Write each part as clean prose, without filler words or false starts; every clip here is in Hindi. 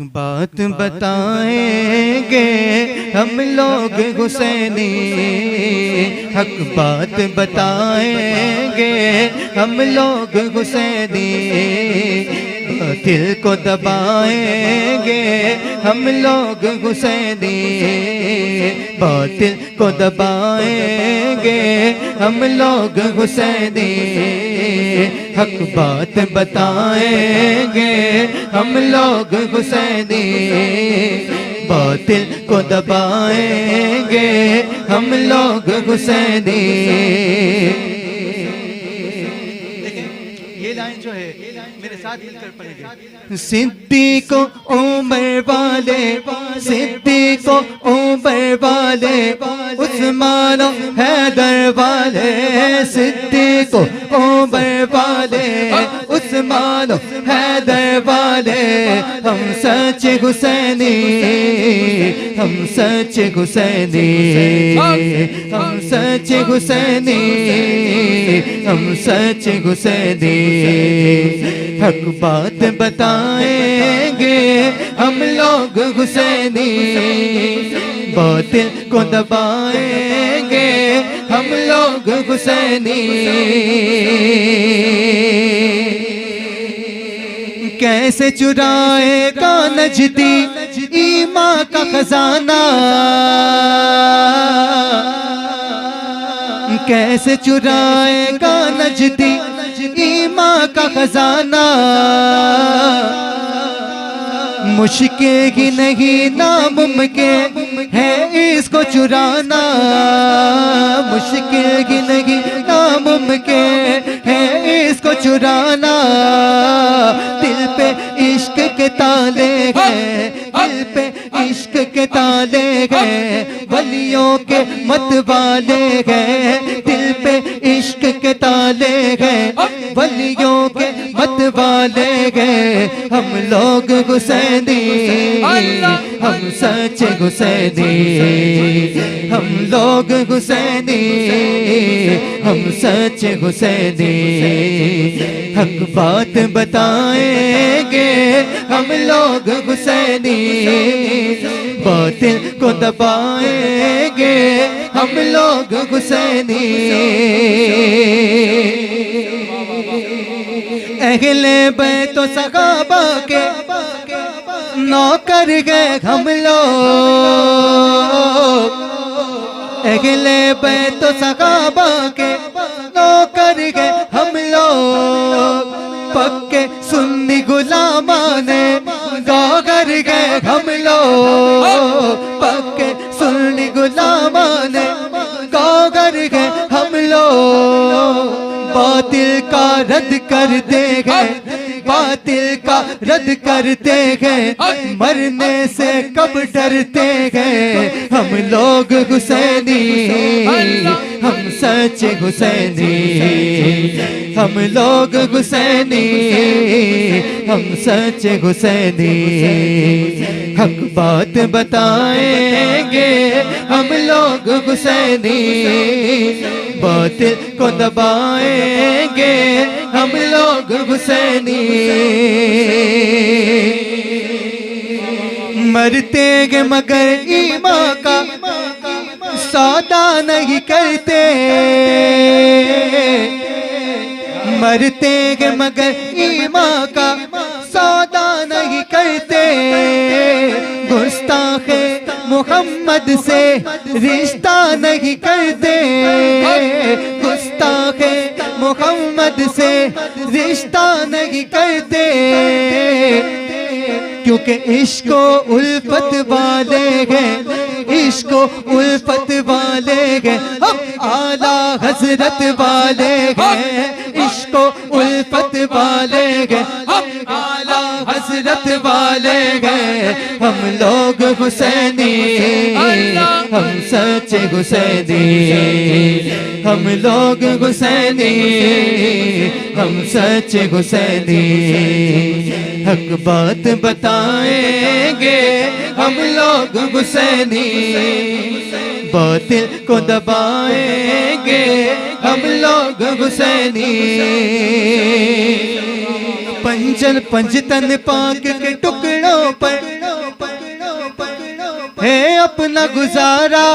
बात बताएंगे हम लोग हुसैनी, हक बात बताएंगे हम लोग हुसैनी। बातिल को दबाएंगे हम लोग हुसैनी, बातिल को दबाएंगे हम लोग हुसैनी। हक बात बताएंगे हम लोग हुसैनी, बातिल को दबाएंगे हम लोग हुसैनी। ये लाइन जो है मेरे साथ मिलकर पढ़ेंगे। सिद्दीक उमर वाले, सिद्दीक उमर वाले, उस्मान हैदर वाले, सिद्दीक उमर वाले, उस्मान हैदर वाले। हम सच हुसैनी, हम सच हुसैनी, हम सच हुसैनी, हम सच हुसैनी। हक बात बताएंगे हम लोग हुसैनी, बातिल को दबाएंगे हम लोग हुसैनी। कैसे चुराएगा नजदी ईमान का खजाना, कैसे चुराएगा नजदी ईमान का खजाना। मुश्किल ही नहीं नामुमकिन है इसको चुराना, मुश्किल ही नहीं नामुमकिन है इसको चुराना। दिल पे इश्क के ताले हैं, दिल पे इश्क के ताले हैं, वलियों के मत वाले हैं। दिल पे इश्क के ताले हैं, वलियों के मत वाले हैं। हम लोग हुसैनी, हम सच हुसैनी, हम लोग हुसैनी, हम सच हुसैनी। हक बात बताएंगे हम लोग हुसैनी, बातिल को दबाएंगे हम लोग हुसैनी। अहले बैत तो सहाबा के नौकर गए हम लोग, अहले बैत तो सहाबा के नौकर गए हम लोग। पक्के सुन्नी गुलामाने गौगर गए हम लोग, पक्के सुन्नी गुलामाने गौगर गए हम लोग। बातिल का रद्द कर देंगे, बातिल का रद्द करते हैं, मरने से कब डरते हैं। हम लोग हुसैनी, हम सच हुसैनी, हम लोग हुसैनी, हम सच हुसैनी। हक बात बताएंगे हम लोग हुसैनी, बातिल को दबाएंगे हम लोग हुसैनी। मरते हैं मगर ईमान का सौदा नहीं करते, मरते हैं मगर ईमान का सौदा नहीं करते। गुस्ताखे मोहम्मद से रिश्ता नहीं करते, गुस्ताखे मोहम्मद से रिश्ता नहीं करते। क्योंकि इश्को उल्फत वाले हैं, इश्को उल्फत वाले हैं, हम आला हजरत वाले हैं। इश्को उल्फत वाले हैं, हम आला हजरत वाले हैं। हम लोग हुसैनी, हम सच हुसैनी, हम लोग हुसैनी, हम सच हुसैनी। हक बात बताएंगे हम लोग हुसैनी, बातिल को दबाएंगे हम लोग हुसैनी। पंजन पंजतन पाक के टुकड़ों पर है अपना गुजारा,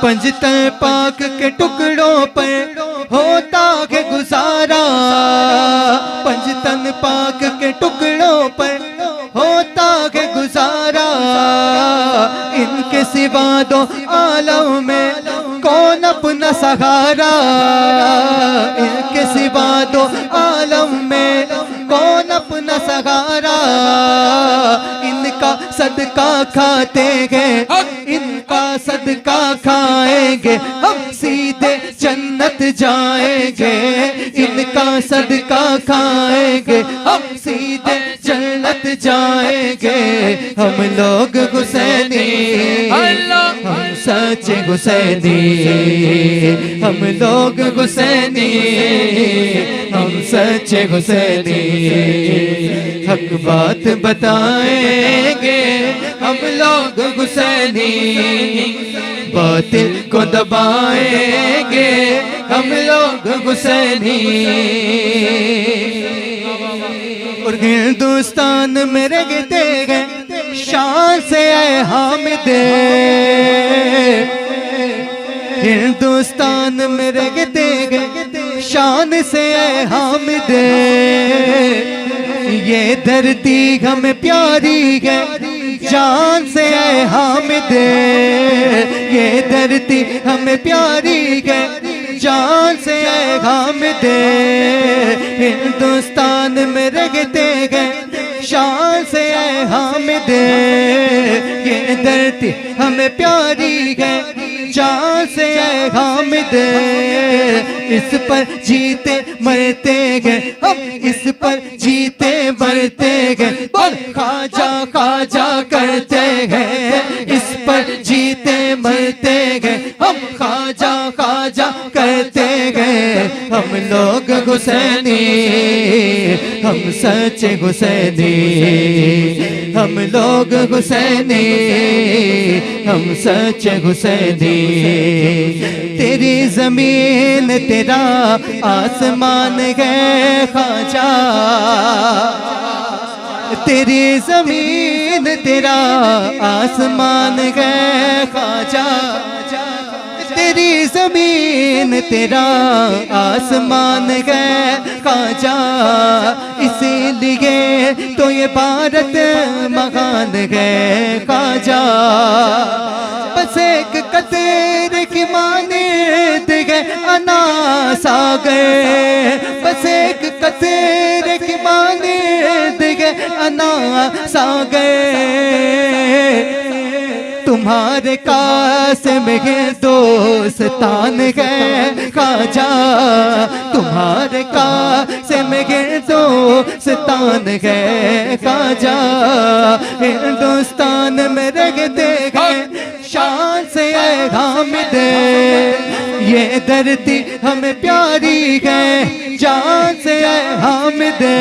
पंजतन पाक के टुकड़ों पर होता है गुजारा, पंजतन पाक के टुकड़ों पर होता है गुजारा। इनके सिवा दो आलम में कौन अपना सहारा, इनके सिवा दो आलम में कौन अपना सहारा। इनका सदका खाते हैं, इनका सदका खाएंगे हम सीधे जन्नत जाएंगे, इनका सदका खाएंगे हम सीधे जन्नत जाएंगे। हम लोग हुसैनी, हम सच्चे हुसैनी, हम लोग हुसैनी, हम सच्चे हुसैनी। हक बात बताएंगे हम लोग हुसैनी, बातिल को दबाएंगे हम लोग हुसैनी। और हिंदुस्तान में रहते हैं शान से आए हामिदे, हिंदुस्तान में रहते हैं शान से आए हामिदे। ये धरती हमें प्यारी है जान से आए हामिदे, ये धरती हमें प्यारी है जान से आए हामिदे। हिंदुस्तान में रहते हैं शान से आए हामिदे, ये धरती हमें प्यारी है जान से आए हामिदे। इस पर जीते मरते हैं हम, इस पर जीते मरते हैं, बोल खाजा खाजा करते हैं। इस पर जीते मरते हैं हम, खाजा खाजा करते हैं। हम लोग हुसैनी, हम सच्चे हुसैनी, हम लोग हुसैनी, हम सच्चे हुसैनी। तेरी जमीन तेरा आसमान है ख्वाजा, तेरी जमीन तेरा आसमान है ख्वाजा, तेरी जमीन तेरा आसमान है ख्वाजा। इसीलिए तो ये भारत महान है ख्वाजा। बस एक कतरे की मानित है अना सागर, बस एक कतरे की मानित है अना सागर। तुम्हारे कासिम के दोस्तान है ख्वाजा, तुम्हारे कासिम के दोस्तान है ख्वाजा। हिंदुस्तान में रहते हैं शान से आए हामिदे, ये धरती हमें प्यारी है जान से आए हामिदे।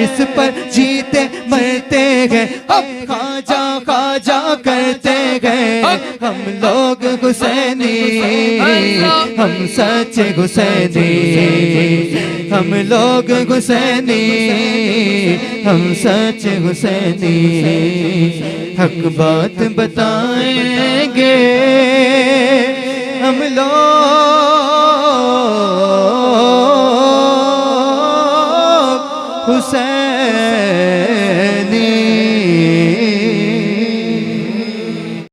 इस पर जीते मरते हैं हम, खाजा खाजा करते हैं हम लोग हुसैनी, हम सच्चे हुसैनी, हम लोग हुसैनी, हम सच्चे हुसैनी। हक बात बताएंगे हम लोग हुसैनी।